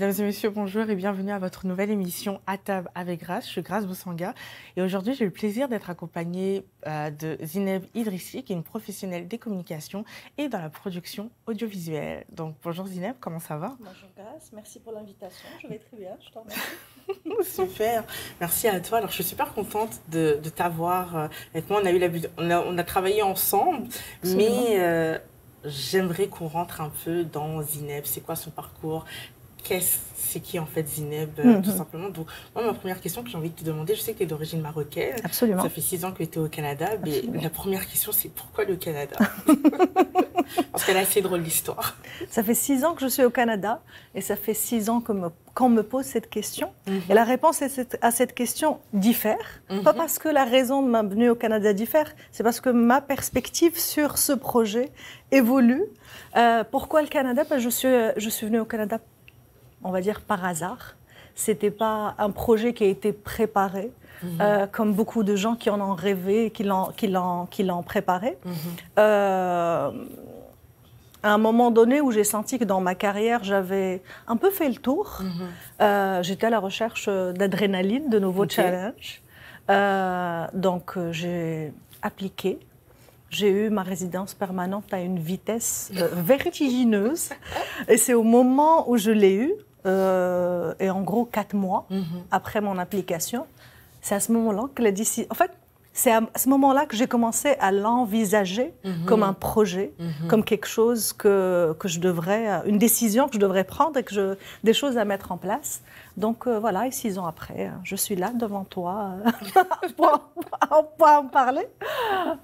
Mesdames et messieurs, bonjour et bienvenue à votre nouvelle émission À table avec Grace. Je suis Grace Boussanga et aujourd'hui j'ai le plaisir d'être accompagnée de Zineb Idrissi, qui est une professionnelle des communications et dans la production audiovisuelle. Donc bonjour Zineb, comment ça va? Bonjour Grace, merci pour l'invitation. Je vais très bien, je t'en remercie. Super, merci à toi. Alors je suis super contente de t'avoir avec moi. On a travaillé ensemble, Absolument. mais j'aimerais qu'on rentre un peu dans Zineb. C'est quoi son parcours? C'est qui en fait Zineb, tout simplement. Donc, moi, ma première question que j'ai envie de te demander, je sais que tu es d'origine marocaine. Absolument. Ça fait 6 ans que tu es au Canada. Mais Absolument. la première question, c'est pourquoi le Canada? Parce qu'elle a assez drôle l'histoire. Ça fait 6 ans que je suis au Canada et ça fait 6 ans qu'on me pose cette question. Et la réponse à cette question diffère. Pas parce que la raison de ma venue au Canada diffère, c'est parce que ma perspective sur ce projet évolue. Pourquoi le Canada? Je suis venue au Canada, on va dire, par hasard. C'était pas un projet qui a été préparé, comme beaucoup de gens qui en ont rêvé et qui l'ont préparé. À un moment donné où j'ai senti que dans ma carrière, j'avais un peu fait le tour, j'étais à la recherche d'adrénaline, de nouveaux challenges. Donc, j'ai appliqué. J'ai eu ma résidence permanente à une vitesse vertigineuse. Et c'est au moment où je l'ai eue, et en gros 4 mois après mon application, c'est à ce moment-là que la décision... En fait, c'est à ce moment-là que j'ai commencé à l'envisager comme un projet, comme quelque chose que je devrais, une décision que je devrais prendre et des choses à mettre en place. Donc voilà, et 6 ans après, je suis là devant toi pour en parler.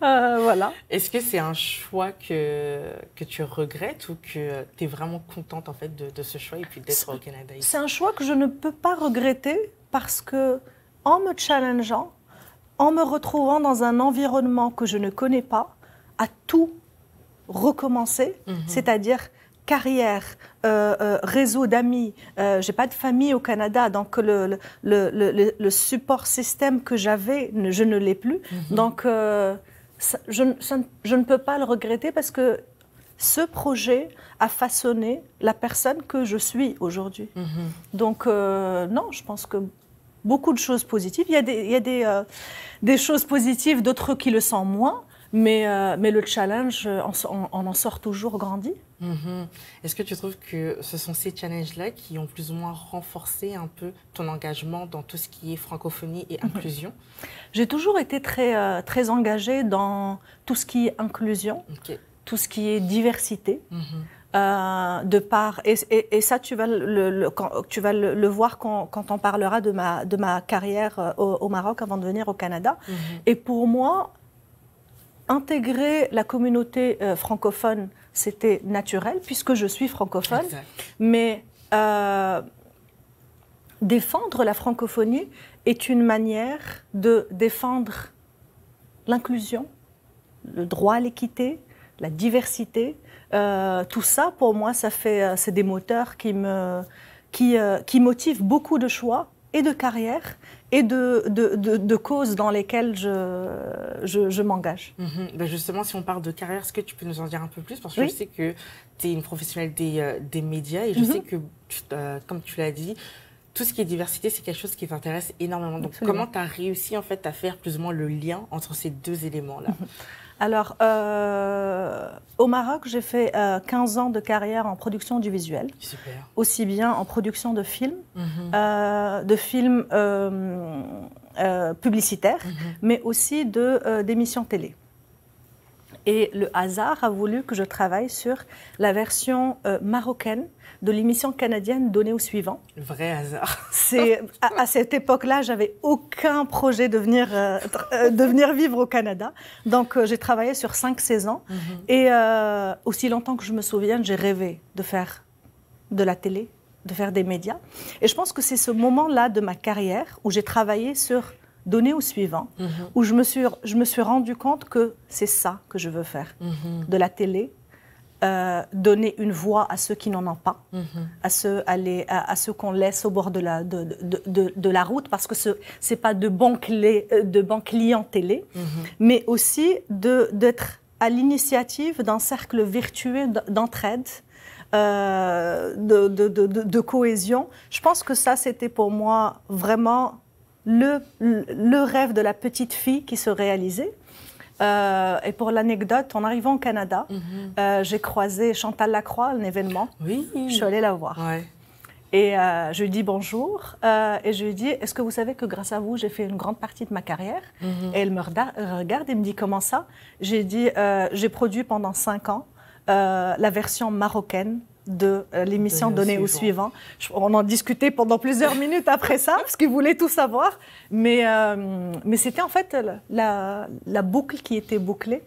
Voilà. Est-ce que c'est un choix que tu regrettes ou que tu es vraiment contente en fait de ce choix et puis d'être au Canada ici? C'est un choix que je ne peux pas regretter parce que en me challengeant, en me retrouvant dans un environnement que je ne connais pas, à tout recommencer, c'est-à-dire carrière, réseau d'amis. J'ai pas de famille au Canada, donc le support système que j'avais, je ne l'ai plus. Donc, je ne peux pas le regretter parce que ce projet a façonné la personne que je suis aujourd'hui. Donc, non, je pense que beaucoup de choses positives. Il y a des choses positives, d'autres qui le sont moins, mais le challenge, on en sort toujours grandi. Est-ce que tu trouves que ce sont ces challenges-là qui ont plus ou moins renforcé un peu ton engagement dans tout ce qui est francophonie et inclusion? J'ai toujours été très engagée dans tout ce qui est inclusion, tout ce qui est diversité. Et ça, tu vas le voir quand on parlera de ma carrière au Maroc avant de venir au Canada. Et pour moi, intégrer la communauté francophone, c'était naturel puisque je suis francophone. Exact. Mais défendre la francophonie est une manière de défendre l'inclusion, le droit à l'équité, la diversité. Tout ça, pour moi, c'est des moteurs qui motivent beaucoup de choix et de carrière et de causes dans lesquelles je m'engage. Ben justement, si on parle de carrière, est-ce que tu peux nous en dire un peu plus? Parce que je sais que tu es une professionnelle des médias et je sais que, comme tu l'as dit, tout ce qui est diversité, c'est quelque chose qui t'intéresse énormément. Donc, comment tu as réussi en fait, à faire plus ou moins le lien entre ces deux éléments-là? Alors, au Maroc, j'ai fait 15 ans de carrière en production audiovisuelle. Super. Aussi bien en production de films, publicitaires, mais aussi d'émissions télé. Et le hasard a voulu que je travaille sur la version marocaine de l'émission canadienne Donner au suivant. Vrai hasard. À cette époque-là, j'avais aucun projet de venir vivre au Canada. Donc, j'ai travaillé sur 5 saisons. Et aussi longtemps que je me souvienne, j'ai rêvé de faire de la télé, de faire des médias. Et je pense que c'est ce moment-là de ma carrière où j'ai travaillé sur Donner au suivant, où je me suis rendu compte que c'est ça que je veux faire. De la télé, donner une voix à ceux qui n'en ont pas, à ceux qu'on laisse au bord de la route, parce que ce n'est pas de bons clients télé, mais aussi d'être à l'initiative d'un cercle vertueux d'entraide, de cohésion. Je pense que ça, c'était pour moi vraiment le rêve de la petite fille qui se réalisait. Et pour l'anecdote, en arrivant au Canada, j'ai croisé Chantal Lacroix à un événement. Oui. Je suis allée la voir. Ouais. Et je lui dis bonjour. Et je lui dis, est-ce que vous savez que grâce à vous, j'ai fait une grande partie de ma carrière? Et elle me regarde et me dit, comment ça? J'ai dit, j'ai produit pendant 5 ans la version marocaine de l'émission Donnée au suivant. On en discutait pendant plusieurs minutes après ça, parce qu'il voulait tout savoir. Mais c'était en fait la boucle qui était bouclée.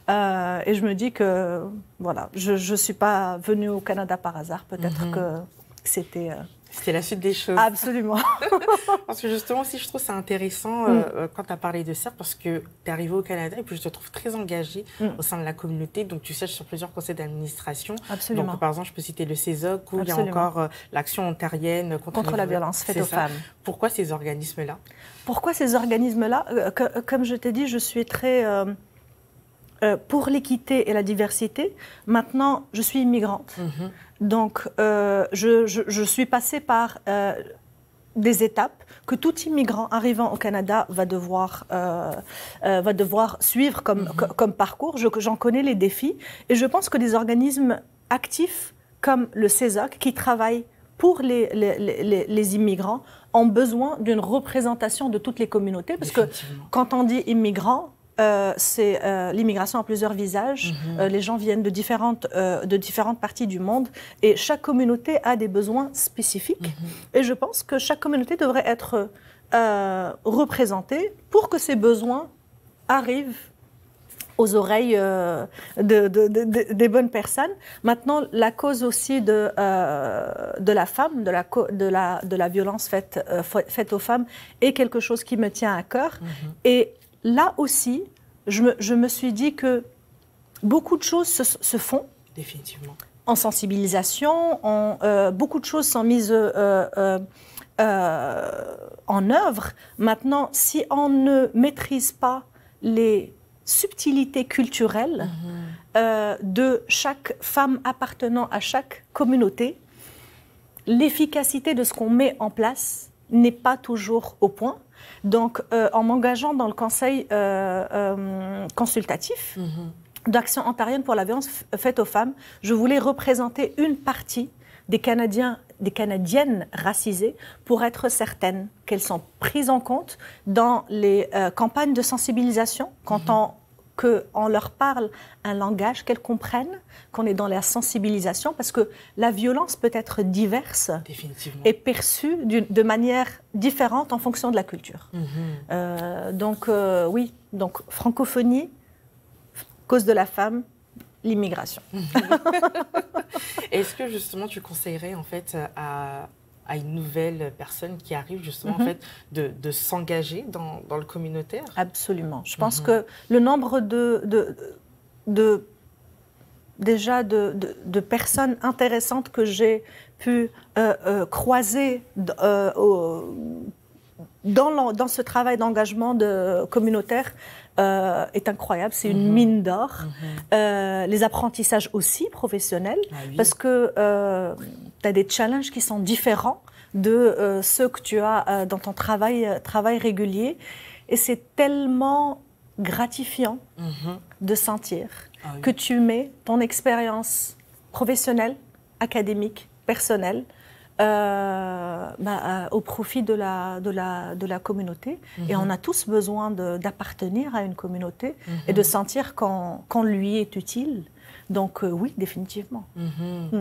Et je me dis que, voilà, je ne suis pas venue au Canada par hasard. Peut-être que c'était... C'était la suite des choses. Absolument. Parce que justement aussi, je trouve ça intéressant quand tu as parlé de ça, parce que tu es arrivée au Canada et puis je te trouve très engagée au sein de la communauté. Donc tu sièges sur plusieurs conseils d'administration. Absolument. Donc par exemple, je peux citer le CESOC, où il y a encore l'Action ontarienne contre la violence faite aux femmes. Pourquoi ces organismes-là? Pourquoi ces organismes-là? Comme je t'ai dit, je suis très... pour l'équité et la diversité. Maintenant, je suis immigrante. Donc, je suis passée par des étapes que tout immigrant arrivant au Canada va devoir suivre comme parcours. J'en connais les défis. Et je pense que des organismes actifs comme le CESOC, qui travaillent pour les immigrants, ont besoin d'une représentation de toutes les communautés. Parce que quand on dit immigrant, c'est l'immigration a plusieurs visages. Les gens viennent de différentes parties du monde et chaque communauté a des besoins spécifiques. Et je pense que chaque communauté devrait être représentée pour que ces besoins arrivent aux oreilles des bonnes personnes. Maintenant, la cause aussi de la femme, de la violence faite aux femmes est quelque chose qui me tient à cœur. Et là aussi, je me suis dit que beaucoup de choses se font. Définitivement. En sensibilisation, beaucoup de choses sont mises en œuvre. Maintenant, si on ne maîtrise pas les subtilités culturelles de chaque femme appartenant à chaque communauté, l'efficacité de ce qu'on met en place n'est pas toujours au point. Donc, en m'engageant dans le conseil consultatif d'Action ontarienne pour la violence faite aux femmes, je voulais représenter une partie des Canadiens, des Canadiennes racisées pour être certaine qu'elles sont prises en compte dans les campagnes de sensibilisation, qu'on leur parle un langage qu'elles comprennent, qu'on est dans la sensibilisation, parce que la violence peut être diverse et perçue de manière différente en fonction de la culture. Donc oui, donc francophonie, cause de la femme, l'immigration. Est-ce que justement tu conseillerais en fait à une nouvelle personne qui arrive justement en fait de s'engager dans le communautaire? Absolument. Je pense que le nombre de personnes intéressantes que j'ai pu croiser dans ce travail d'engagement communautaire est incroyable. C'est une mine d'or. Les apprentissages aussi professionnels, parce que tu as des challenges qui sont différents de ceux que tu as dans ton travail régulier. Et c'est tellement gratifiant de sentir que tu mets ton expérience professionnelle, académique, personnelle, au profit de la communauté. Et on a tous besoin d'appartenir à une communauté et de sentir qu'on lui est utile. Donc oui, définitivement.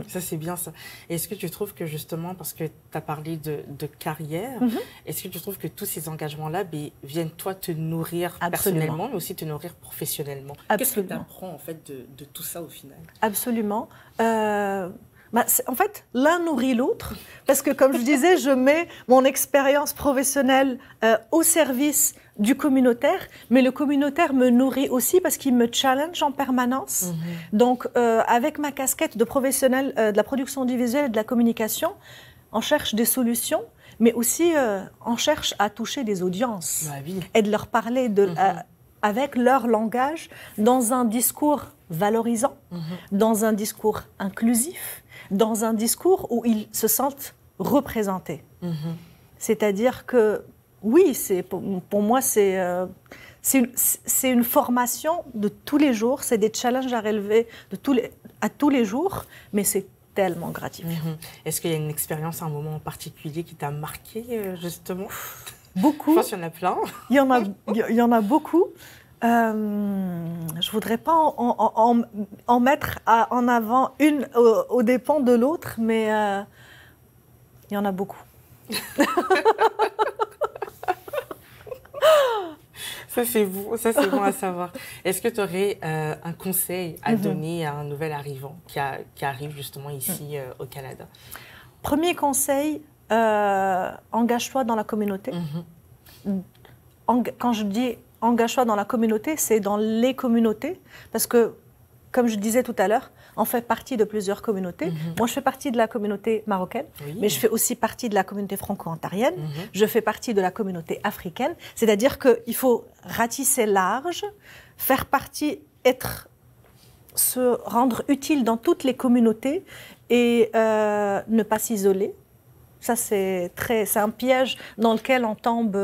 Ça, c'est bien ça. Est-ce que tu trouves que justement, parce que tu as parlé de carrière, est-ce que tu trouves que tous ces engagements-là viennent toi te nourrir personnellement, mais aussi te nourrir professionnellement? Qu'est-ce que tu apprends en fait de tout ça au final? Absolument. En fait, l'un nourrit l'autre, parce que comme je disais, je mets mon expérience professionnelle au service du communautaire, mais le communautaire me nourrit aussi parce qu'il me challenge en permanence. Donc, avec ma casquette de professionnelle de la production audiovisuelle et de la communication, on cherche des solutions, mais aussi on cherche à toucher des audiences et de leur parler avec leur langage dans un discours valorisant, dans un discours inclusif. dans un discours où ils se sentent représentés. C'est-à-dire que, oui, pour moi, c'est une formation de tous les jours, c'est des challenges à relever à tous les jours, mais c'est tellement gratifiant. Est-ce qu'il y a une expérience, un moment en particulier qui t'a marqué, justement? Beaucoup. Je pense qu'il y en a plein. Il y en a beaucoup. Je ne voudrais pas en mettre en avant une aux dépens de l'autre, mais il y en a beaucoup. Ça, c'est bon à savoir. Est-ce que tu aurais un conseil à donner à un nouvel arrivant qui arrive justement ici au Canada? Premier conseil, engage-toi dans la communauté. Quand je dis engage-toi dans la communauté, c'est dans les communautés, parce que, comme je disais tout à l'heure, on fait partie de plusieurs communautés. Moi, je fais partie de la communauté marocaine, mais je fais aussi partie de la communauté franco-ontarienne. Je fais partie de la communauté africaine. C'est-à-dire qu'il faut ratisser large, faire partie, se rendre utile dans toutes les communautés et ne pas s'isoler. Ça, c'est un piège dans lequel on tombe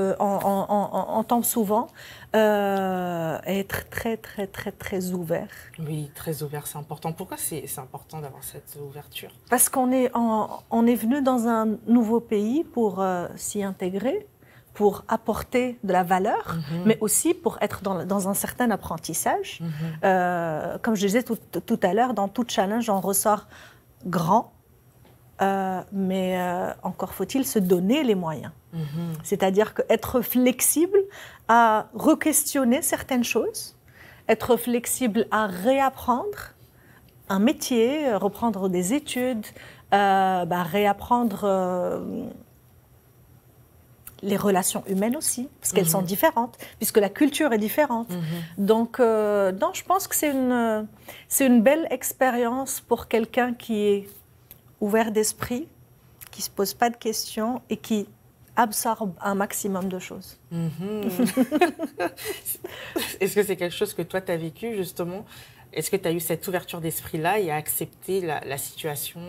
souvent. Être très, très, très, très ouvert. Oui, très ouvert, c'est important. Pourquoi c'est important d'avoir cette ouverture? Parce qu'on est venu dans un nouveau pays pour s'y intégrer, pour apporter de la valeur, mais aussi pour être dans un certain apprentissage. Comme je disais tout à l'heure, dans tout challenge, on ressort grand. Mais encore faut-il se donner les moyens. C'est-à-dire qu'être flexible à re-questionner certaines choses, être flexible à réapprendre un métier, reprendre des études, réapprendre les relations humaines aussi, parce qu'elles sont différentes, puisque la culture est différente. Donc, je pense que c'est une belle expérience pour quelqu'un qui est ouvert d'esprit, qui ne se pose pas de questions et qui absorbe un maximum de choses. Est-ce que c'est quelque chose que toi, tu as vécu, justement? Est-ce que tu as eu cette ouverture d'esprit-là et accepté la situation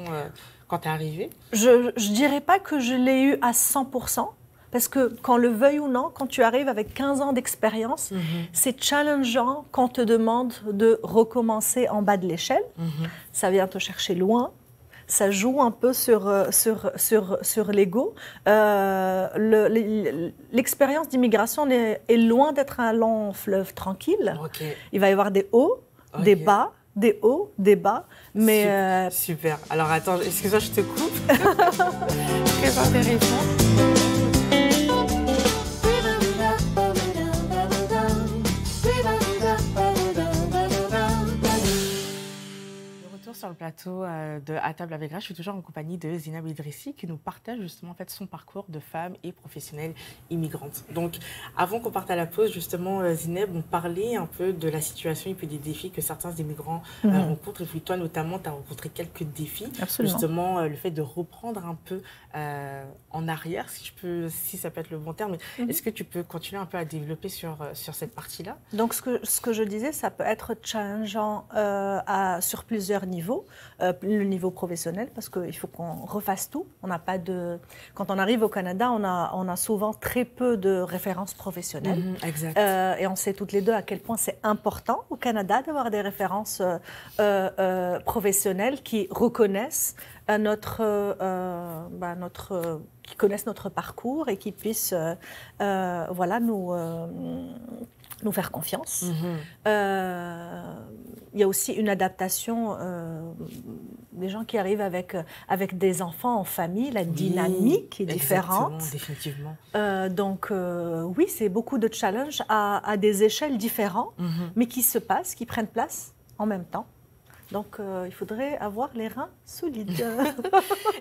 quand tu es arrivée? Je ne dirais pas que je l'ai eu à 100%, parce que, qu'on le veuille ou non, quand tu arrives avec 15 ans d'expérience, c'est challengeant quand on te demande de recommencer en bas de l'échelle. Ça vient te chercher loin. Ça joue un peu sur l'ego. L'expérience d'immigration est loin d'être un long fleuve tranquille. Il va y avoir des hauts, des bas, des hauts, des bas. Mais Super. Alors attends, excuse-moi, je te coupe. Très intéressant. Sur le plateau de À table avec Grâce, je suis toujours en compagnie de Zineb Idrissi qui nous partage justement en fait son parcours de femme et professionnelle immigrante. Donc avant qu'on parte à la pause, justement Zineb, on parlait un peu de la situation et puis des défis que certains immigrants rencontrent. Et puis toi notamment, tu as rencontré quelques défis. Absolument. Justement le fait de reprendre un peu en arrière, si ça peut être le bon terme. Est-ce que tu peux continuer un peu à développer sur cette partie-là? Donc ce que je disais, ça peut être challengeant sur plusieurs niveaux. Le niveau professionnel, parce qu'il faut qu'on refasse tout. On n'a pas de... Quand on arrive au Canada, on a souvent très peu de références professionnelles. Exact. Et on sait toutes les deux à quel point c'est important au Canada d'avoir des références professionnelles qui reconnaissent qui connaissent notre parcours et qui puissent nous faire confiance. Il y a aussi une adaptation des gens qui arrivent avec des enfants en famille, la dynamique est différente. Définitivement. Donc oui, c'est beaucoup de challenges à des échelles différentes, mais qui se passent, qui prennent place en même temps. Donc, il faudrait avoir les reins solides.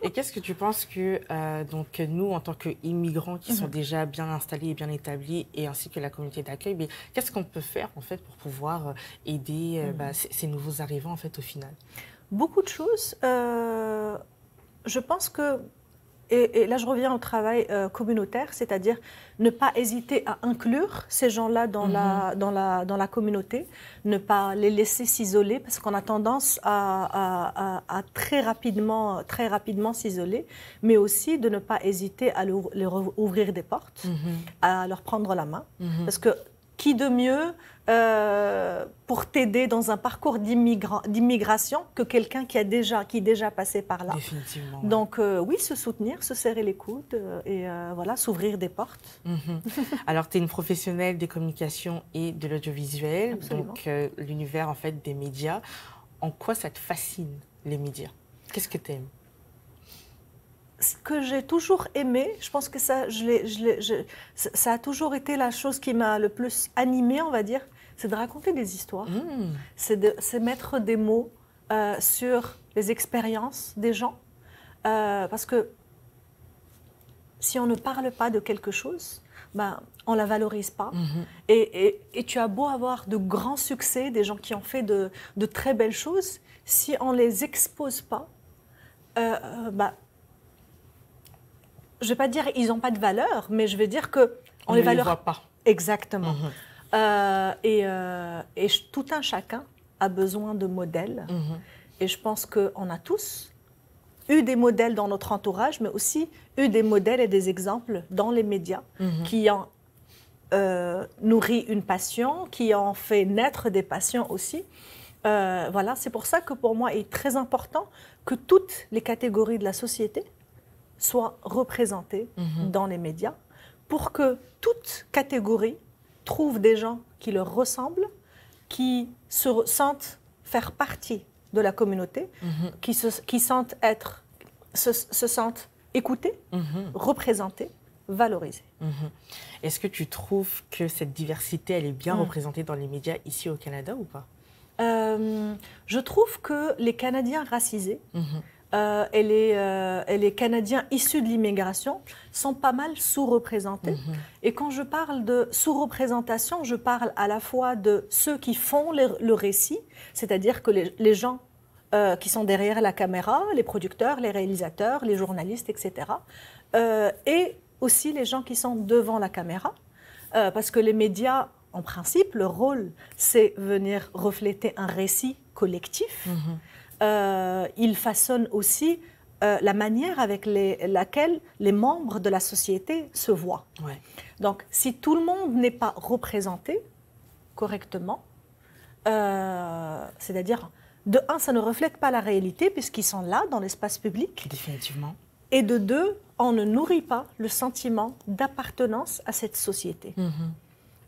Et qu'est-ce que tu penses que donc nous, en tant qu'immigrants qui sont déjà bien installés et bien établis, et ainsi que la communauté d'accueil, qu'est-ce qu'on peut faire en fait pour pouvoir aider ces nouveaux arrivants en fait au final? Beaucoup de choses. Je pense que et là je reviens au travail communautaire, c'est-à-dire ne pas hésiter à inclure ces gens-là dans la communauté, ne pas les laisser s'isoler, parce qu'on a tendance à très rapidement s'isoler, mais aussi de ne pas hésiter à leur ouvrir des portes, à leur prendre la main, parce que qui de mieux pour t'aider dans un parcours d'immigration que quelqu'un qui est déjà passé par là. Définitivement. Ouais. Donc oui, se soutenir, se serrer les coudes et voilà, s'ouvrir des portes. Alors, tu es une professionnelle des communications et de l'audiovisuel, Absolument. donc l'univers en fait des médias. En quoi ça te fascine, les médias? Qu'est-ce que tu aimes? Ce que j'ai toujours aimé, je pense que ça a toujours été la chose qui m'a le plus animée, on va dire, c'est de raconter des histoires. C'est mettre des mots sur les expériences des gens. Parce que si on ne parle pas de quelque chose, ben, on ne la valorise pas. Et tu as beau avoir de grands succès, des gens qui ont fait de très belles choses, si on ne les expose pas, ben, je ne vais pas dire qu'ils n'ont pas de valeur, mais je vais dire qu'on ne les les voit pas. Exactement. Et tout un chacun a besoin de modèles. Et je pense qu'on a tous eu des modèles dans notre entourage, mais aussi eu des modèles et des exemples dans les médias qui ont nourri une passion, qui ont fait naître des passions aussi. Voilà, c'est pour ça que pour moi, il est très important que toutes les catégories de la société soient représentées dans les médias pour que toute catégorie trouve des gens qui leur ressemblent, qui se sentent faire partie de la communauté, qui sentent se sentent écoutés, représentés, valorisés. Est-ce que tu trouves que cette diversité, elle est bien représentée dans les médias ici au Canada ou pas? Je trouve que les Canadiens racisés et les Canadiens issus de l'immigration sont pas mal sous-représentés. Et quand je parle de sous-représentation, je parle à la fois de ceux qui font le récit, c'est-à-dire que les gens qui sont derrière la caméra, les producteurs, les réalisateurs, les journalistes, etc. Et aussi les gens qui sont devant la caméra, parce que les médias, en principe, leur rôle, c'est venir refléter un récit collectif. Ils façonnent aussi la manière avec laquelle les membres de la société se voient. Ouais. Donc, si tout le monde n'est pas représenté correctement, c'est-à-dire, de un, ça ne reflète pas la réalité puisqu'ils sont là dans l'espace public. Définitivement. Et de deux, on ne nourrit pas le sentiment d'appartenance à cette société.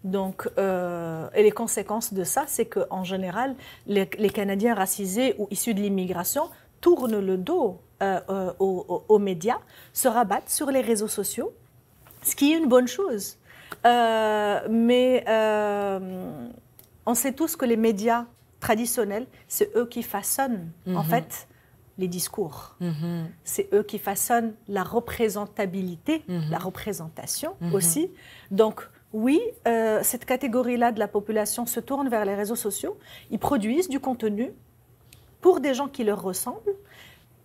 Donc, et les conséquences de ça, c'est qu'en général, les Canadiens racisés ou issus de l'immigration tournent le dos aux médias, se rabattent sur les réseaux sociaux, ce qui est une bonne chose. Mais on sait tous que les médias traditionnels, c'est eux qui façonnent, en fait, les discours. C'est eux qui façonnent la représentabilité, la représentation aussi. Donc, oui, cette catégorie-là de la population se tourne vers les réseaux sociaux. Ils produisent du contenu pour des gens qui leur ressemblent,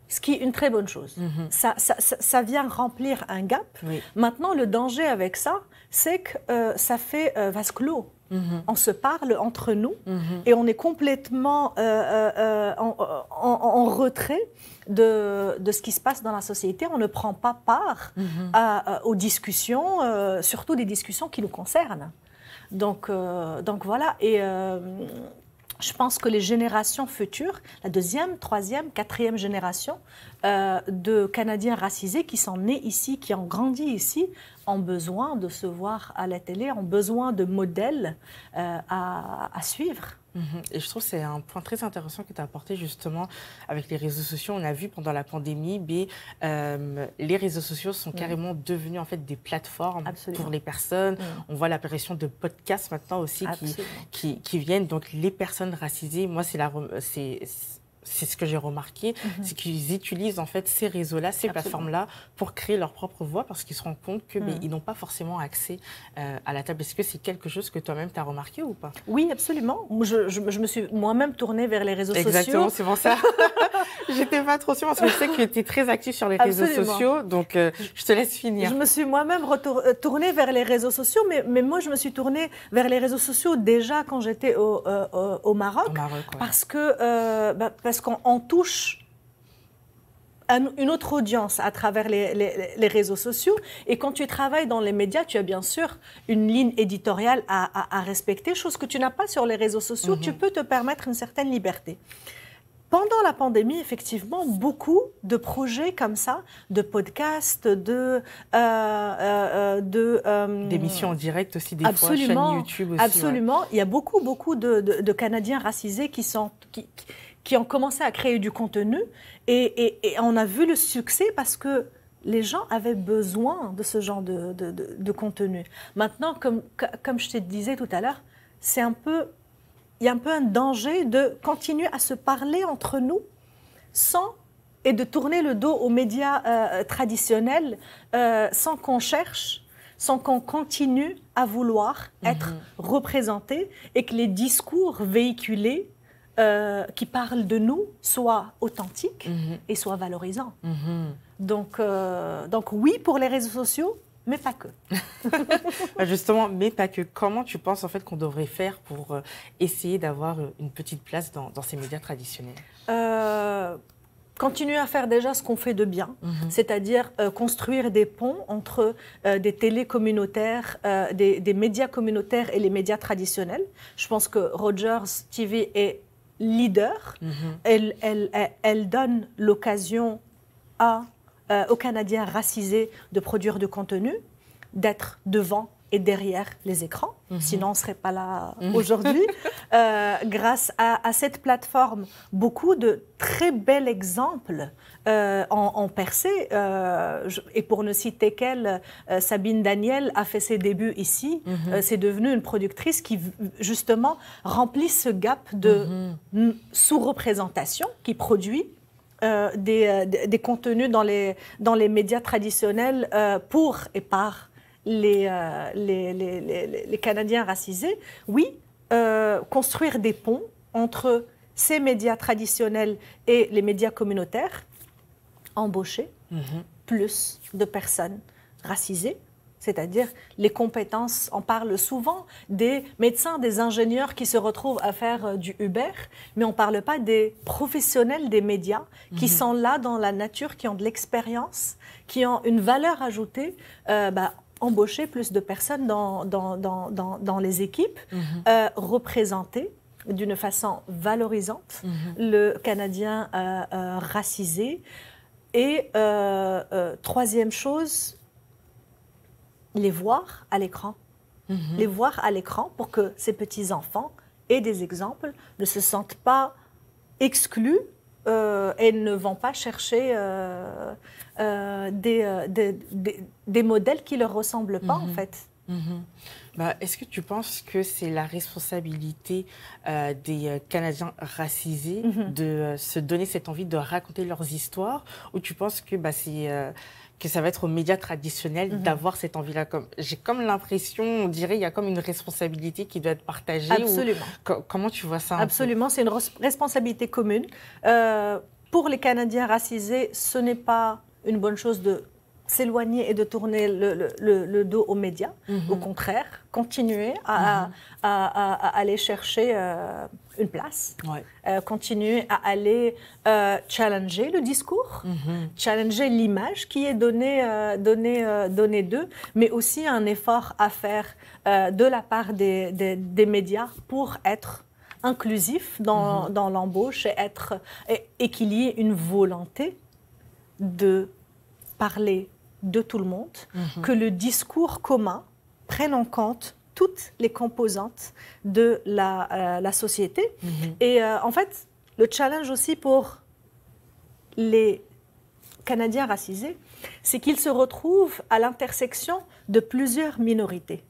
ce qui est une très bonne chose. Ça vient remplir un gap. Oui. Maintenant, le danger avec ça, c'est que ça fait vase clos. On se parle entre nous et on est complètement en retrait de ce qui se passe dans la société. On ne prend pas part aux discussions, surtout des discussions qui nous concernent. Donc voilà. Et je pense que les générations futures, la deuxième, troisième, quatrième génération de Canadiens racisés qui sont nés ici, qui ont grandi ici, ont besoin de se voir à la télé, ont besoin de modèles à suivre. Et je trouve que c'est un point très intéressant que tu as apporté justement avec les réseaux sociaux. On a vu pendant la pandémie, les réseaux sociaux sont carrément devenus en fait des plateformes pour les personnes. On voit l'apparition de podcasts maintenant aussi qui viennent. Donc les personnes racisées, moi c'est ce que j'ai remarqué, c'est qu'ils utilisent en fait ces réseaux-là, ces plateformes-là pour créer leur propre voix parce qu'ils se rendent compte qu'ils n'ont pas forcément accès à la table. Est-ce que c'est quelque chose que toi-même tu as remarqué ou pas? Oui, absolument. Je me suis moi-même tournée vers les réseaux sociaux. Exactement, c'est pour ça. J'étais pas trop sûre parce que je sais que tu es très active sur les réseaux sociaux, donc je te laisse finir. Je me suis moi-même tournée vers les réseaux sociaux, mais moi je me suis tournée vers les réseaux sociaux déjà quand j'étais au Maroc, parce qu'on touche une autre audience à travers les réseaux sociaux. Et quand tu travailles dans les médias, tu as bien sûr une ligne éditoriale à respecter, chose que tu n'as pas sur les réseaux sociaux. Tu peux te permettre une certaine liberté. Pendant la pandémie, effectivement, beaucoup de projets comme ça, de podcasts, d'émissions en direct aussi, des fois, chaîne YouTube aussi. Absolument. Ouais. Il y a beaucoup de Canadiens racisés qui ont commencé à créer du contenu et on a vu le succès parce que les gens avaient besoin de ce genre de contenu. Maintenant, comme je te disais tout à l'heure, il y a un peu un danger de continuer à se parler entre nous et de tourner le dos aux médias traditionnels sans qu'on cherche, sans qu'on continue à vouloir être représenté et que les discours véhiculés qui parlent de nous soient authentiques et soient valorisants. Donc oui pour les réseaux sociaux, mais pas que. Justement, mais pas que. Comment tu penses en fait qu'on devrait faire pour essayer d'avoir une petite place dans ces médias traditionnels? Continuer à faire déjà ce qu'on fait de bien, c'est-à-dire construire des ponts entre des télés communautaires, des médias communautaires et les médias traditionnels. Je pense que Rogers TV est leader. Elle donne l'occasion aux Canadiens racisés de produire du contenu, d'être devant et derrière les écrans. Sinon, on ne serait pas là aujourd'hui. Grâce à cette plateforme, beaucoup de très bels exemples ont percé. Et pour ne citer qu'elle, Sabine Daniel a fait ses débuts ici. C'est devenu une productrice qui, justement, remplit ce gap de sous-représentation, qui produit des contenus dans les médias traditionnels pour et par les Canadiens racisés. Oui, construire des ponts entre ces médias traditionnels et les médias communautaires, embaucher plus de personnes racisées, c'est-à-dire les compétences. On parle souvent des médecins, des ingénieurs qui se retrouvent à faire du Uber, mais on ne parle pas des professionnels des médias qui sont là dans la nature, qui ont de l'expérience, qui ont une valeur ajoutée. Embaucher plus de personnes dans les équipes, représenter d'une façon valorisante le Canadien racisé. Et troisième chose, les voir à l'écran. Les voir à l'écran pour que ces petits-enfants aient des exemples, ne se sentent pas exclus et ne vont pas chercher des modèles qui ne leur ressemblent pas, en fait. Est-ce que tu penses que c'est la responsabilité des Canadiens racisés de se donner cette envie de raconter leurs histoires, ou tu penses que que ça va être aux médias traditionnels d'avoir cette envie-là? J'ai comme l'impression, on dirait, il y a comme une responsabilité qui doit être partagée. Absolument. Comment tu vois ça? Absolument, c'est une responsabilité commune. Pour les Canadiens racisés, ce n'est pas une bonne chose de s'éloigner et de tourner le dos aux médias. Au contraire, continuer à aller chercher une place, continuer à aller challenger le discours, challenger l'image qui est donnée d'eux, mais aussi un effort à faire de la part des médias pour être inclusif dans l'embauche et qu'il y ait une volonté de parler de tout le monde, que le discours commun prenne en compte toutes les composantes de la société. Et en fait, le challenge aussi pour les Canadiens racisés, c'est qu'ils se retrouvent à l'intersection de plusieurs minorités.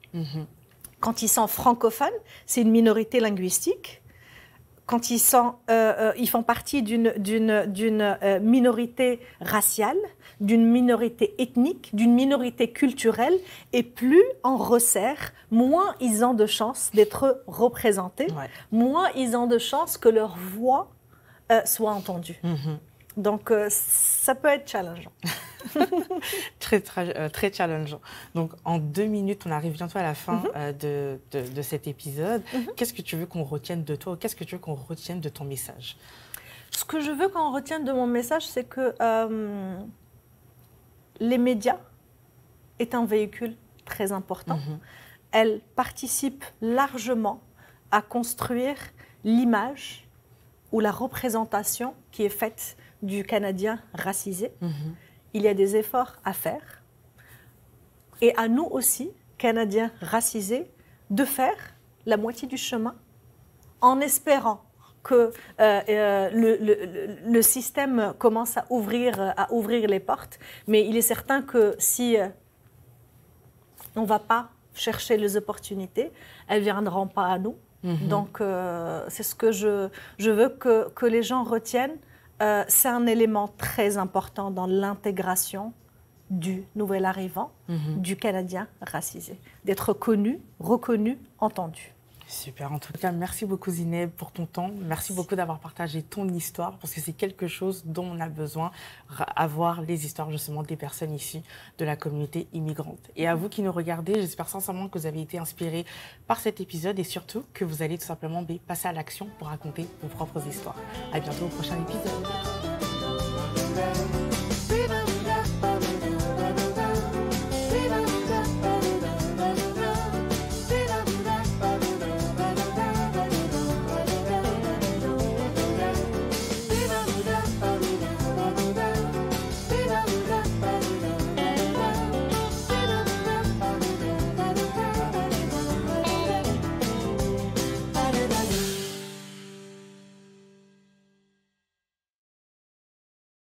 Quand ils sont francophones, c'est une minorité linguistique. quand ils font partie d'une minorité raciale, d'une minorité ethnique, d'une minorité culturelle, et plus on resserre, moins ils ont de chances d'être représentés, moins ils ont de chances que leur voix soit entendue. Donc, ça peut être challengeant. Très challengeant. Donc, en 2 minutes, on arrive bientôt à la fin de cet épisode. Qu'est-ce que tu veux qu'on retienne de toi? Qu'est-ce que tu veux qu'on retienne de ton message? Ce que je veux qu'on retienne de mon message, c'est que les médias est un véhicule très important. Elles participent largement à construire l'image ou la représentation qui est faite du Canadien racisé. Il y a des efforts à faire. Et à nous aussi, Canadiens racisés, de faire la moitié du chemin en espérant que le système commence à ouvrir les portes. Mais il est certain que si on ne va pas chercher les opportunités, elles ne viendront pas à nous. Donc, c'est ce que je veux que les gens retiennent. C'est un élément très important dans l'intégration du nouvel arrivant, du Canadien racisé, d'être connu, reconnu, entendu. Super, en tout cas, merci beaucoup Zineb pour ton temps. Merci beaucoup d'avoir partagé ton histoire parce que c'est quelque chose dont on a besoin, avoir les histoires justement des personnes issues de la communauté immigrante. Et à vous qui nous regardez, j'espère sincèrement que vous avez été inspirés par cet épisode et surtout que vous allez tout simplement passer à l'action pour raconter vos propres histoires. À bientôt au prochain épisode.